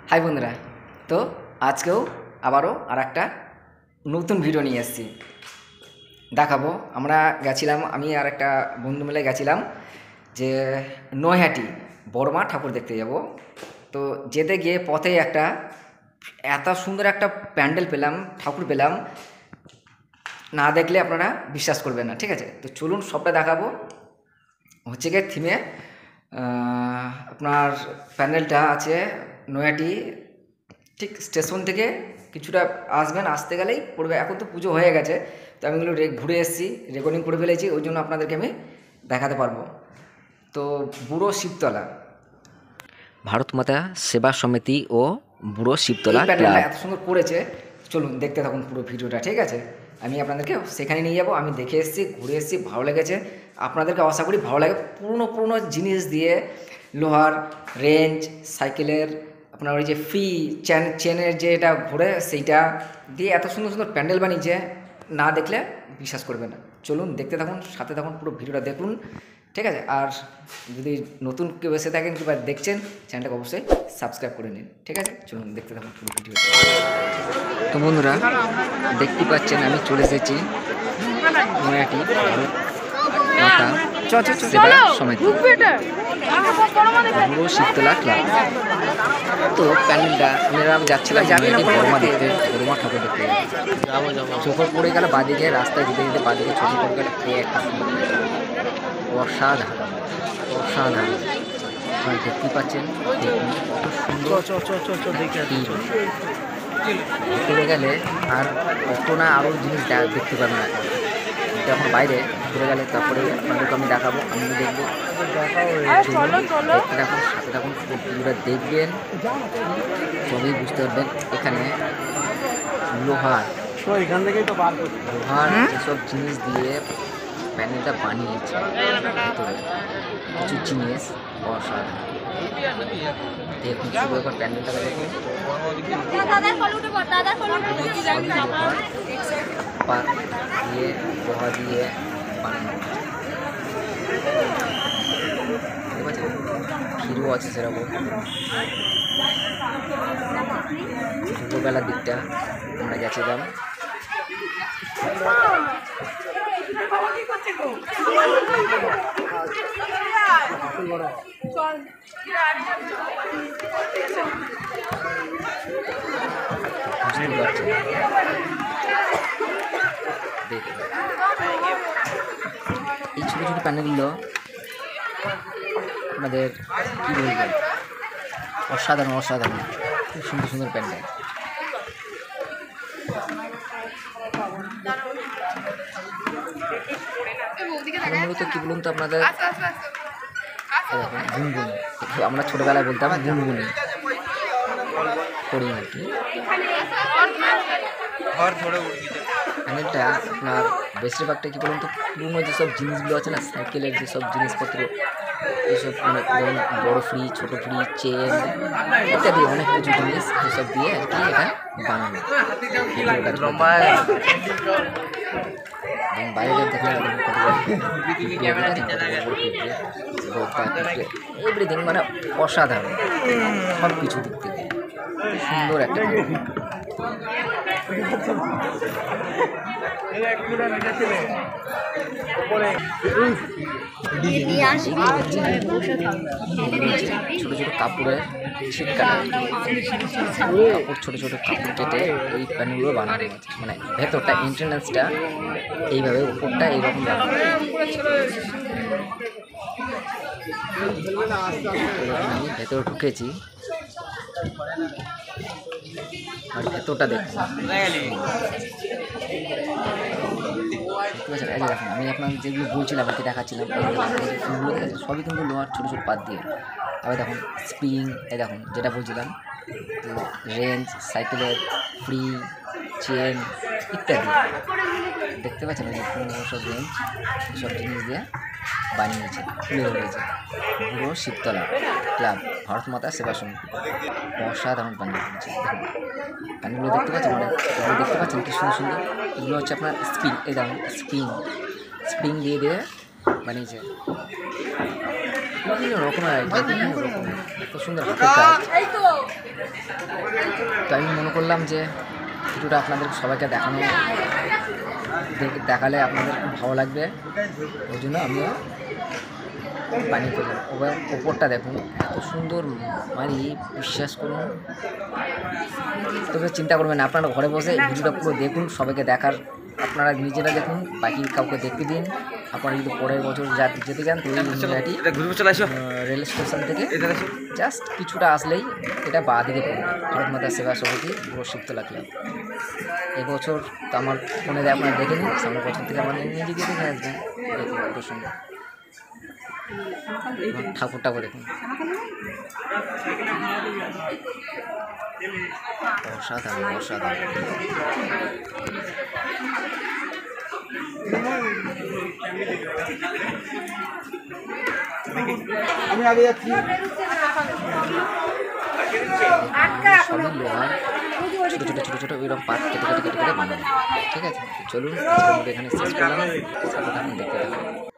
High বন্ধুরা, তো আজকেও আবারও আর একটা নতুন ভিডিও নিয়ে এসেছি। দেখাবো আমরা গেছিলাম, আমি আর একটা বন্ধু মিলে গেছিলাম যে নৈহাটি বড়মা ঠাকুর দেখতে যাব। তো যেতে গিয়ে পথে একটা এত সুন্দর একটা প্যান্ডেল পেলাম, ঠাকুর পেলাম, না দেখলে আপনারা বিশ্বাস করবেন না। ঠিক আছে, তো চলুন সবটা দেখাবো। হচ্ছে গিয়ে থিমে আপনার প্যান্ডেলটা আছে নৈহাটি, ঠিক স্টেশন থেকে কিছুটা আসবেন, আসতে গেলেই পড়বে। এখন তো পুজো হয়ে গেছে, তো আমি এগুলো ঘুরে এসেছি, রেকর্ডিং করে ফেলেছি, ওই জন্য আপনাদেরকে আমি দেখাতে পারবো। তো বুড়ো শিবতলা ভারত মাতা সেবা সমিতি ও বুড়ো শিবতলা প্যান্ডেলটা এত সুন্দর করেছে। চলুন দেখতে থাকুন পুরো ভিডিওটা। ঠিক আছে, আমি আপনাদেরকে সেখানে নিয়ে যাব। আমি দেখে এসেছি, ঘুরে এসেছি, ভালো লেগেছে। আপনাদেরকে আশা করি ভালো লাগে। পুরনো পুরনো জিনিস দিয়ে, লোহার রেঞ্জ, সাইকেলের আপনার ওই যে ফ্রি চেনের যে এটা ঘুরে, সেইটা দিয়ে এত সুন্দর সুন্দর প্যান্ডেল বানিয়েছে, না দেখলে বিশ্বাস করবে না। চলুন দেখতে থাকুন, সাথে থাকুন, পুরো ভিডিওটা দেখুন। ঠিক আছে, আর যদি নতুন কেউ এসে থাকেন কিংবা দেখছেন, চ্যানেলটাকে অবশ্যই সাবস্ক্রাইব করে নিন। ঠিক আছে, চলুন দেখতে থাকুন পুরো ভিডিও। তো বন্ধুরা দেখতে পাচ্ছেন আমি চলে এসেছি নৈহাটি মাতা সেবা সমিতি বুড়ো শিবতলা ক্লাব। তো প্যান্ডেলটা আমি যাচ্ছিলাম বড়মা দেখতে, বড়মা ঠাকুর দেখতে। চোখে পড়ে গেল বাদিকে, রাস্তায় যেতে যেতে বাদিকে চোখে পড়ে গেল একটা অসাধারণ অসাধারণ। দেখতে পাচ্ছেন কত সুন্দর চলে গেলে আর কত না আরও জিনিস দেখতে পাবেন না। যখন বাইরে ঘুরে গেলে তারপরে আপনাদেরকে আমি দেখাবো, আমি দেখবো। দেখতে থাকুন, সাথে থাকুন, পুরোটা দেখবেন, তবেই বুঝতে পারবেন এখানে লোহার যেসব জিনিস দিয়ে প্যানেলটা বানিয়েছে। ভেতরে কিছু জিনিস অসাধারণ। দেখুন শুরু একবার প্যান্ডেলটাকে দেখুন, পাত দিয়ে লোহা দিয়ে বানানো। ঠিক আছে, হিরো আছে সেরকম। দুপুরবেলার দিকটা আমরা গেছিলাম। এই ছোটো ছোটো প্যান্ডেলগুলো আপনাদের কী বলবেন, অসাধারণ অসাধারণ, খুব সুন্দর সুন্দর প্যান্ডেল। মূলত কী বলুন তো আপনাদের, গুনগুনি, আমরা ছোটোবেলায় বলতাম গুনগুনি করি আর কি। প্যানেলটা আপনার বেশিরভাগটা কী বলুন তো, পুরনো যেসব জিনিসগুলো আছে না, সাইকেলের যেসব জিনিসপত্র, এইসব মানে বড়ো ফ্রি, ছোটো ফ্রি, চেন ইত্যাদি অনেক কিছু জিনিস এসব দিয়ে আর কি এটা বানানো। বাইরে দেখলে এভরিথিং মানে অসাধারণ, সব কিছু দিক থেকে সুন্দর একটা। ছোটো ছোটো কাপড়ের ছিট কাটা, কাপড় ছোটো ছোটো কাপড় কেটে এই প্যান্টগুলো বানানো আছে। মানে ভেতরটা এন্ট্রেন্সটা এইভাবে, উপরটা এইরকম বানানো। আমি ভেতরে ঢুকেছি আর ভেতরটা দেখুন। ঠিক আছে, এই যে দেখুন, আমি আপনার যেগুলো বলছিলাম আর কি দেখাচ্ছিলাম, ফুলগুলো দেখেছি সবই কিন্তু লোহার ছোটো ছোটো পাত দিয়ে। তবে দেখুন স্প্রিং, এই দেখুন যেটা বলছিলাম, তো রেঞ্জ, সাইকেলের ফ্রি, চেন ইত্যাদি দেখতে পাচ্ছেন। ওই যে পুরো সব রেঞ্জ, সব জিনিস দিয়ে বানিয়েছে, তুলে ধরেছে বুড়ো শিবতলা ক্লাব, ভারত মাতা সেবা সমিতি। অসাধারণ প্যান্ডেল করেছে। দেখুন প্যান্ডেলগুলো দেখতে পাচ্ছেন, মানে এগুলো দেখতে পাচ্ছেন কি সুন্দর সুন্দর। এগুলো হচ্ছে আপনার স্প্রিং, এই দেখুন স্প্রিং স্প্রিং দিয়ে দিয়ে বানিয়েছে। বিভিন্ন রকমের আইডিয়া, বিভিন্ন রকমের এত সুন্দর হাতের কাজ। তো আমি মনে করলাম যে ভিডিওটা আপনাদের সবাইকে দেখালে আপনাদের খুব ভালো লাগবে, ওই জন্য আমিও বানিয়ে ফেললাম। ওপরটা দেখুন এত সুন্দর, মানে বিশ্বাস করুন। তবে চিন্তা করবেন না, আপনারা ঘরে বসে এই ভিডিওটা পুরো দেখুন, সবাইকে দেখার, আপনারা নিজেরা দেখুন, বাকি কাউকে দেখতে দিন। আপনারা যদি পরের বছর যেতে চান তো এই ইন্ডিয়াটি রেল স্টেশন থেকে জাস্ট কিছুটা আসলেই এটা বাঁ দিকে পড়বে, ভারত মাতা সেবা সমিতি পুরো শিবতলা ক্লাব। এবছর তো আমার ফোনে আপনারা দেখে নিন, সামনের বছর থেকে আমার নিজে গিয়ে দেখে আসবেন। দেখুন কত সুন্দর ঠাকুরটাকে দেখুন, অসাধারণ অসাধারণ। আমি আগে যাচ্ছি। সবই লোহার ছোটো ছোটো ছোটো ছোটো ওইরকম পাত কেটে কেটে কেটে কেটে বানানো। ঠিক আছে, চলুন আজকের মধ্যে এখানে শেষ করলাম। সাথে থাকুন, দেখতে থাকুন।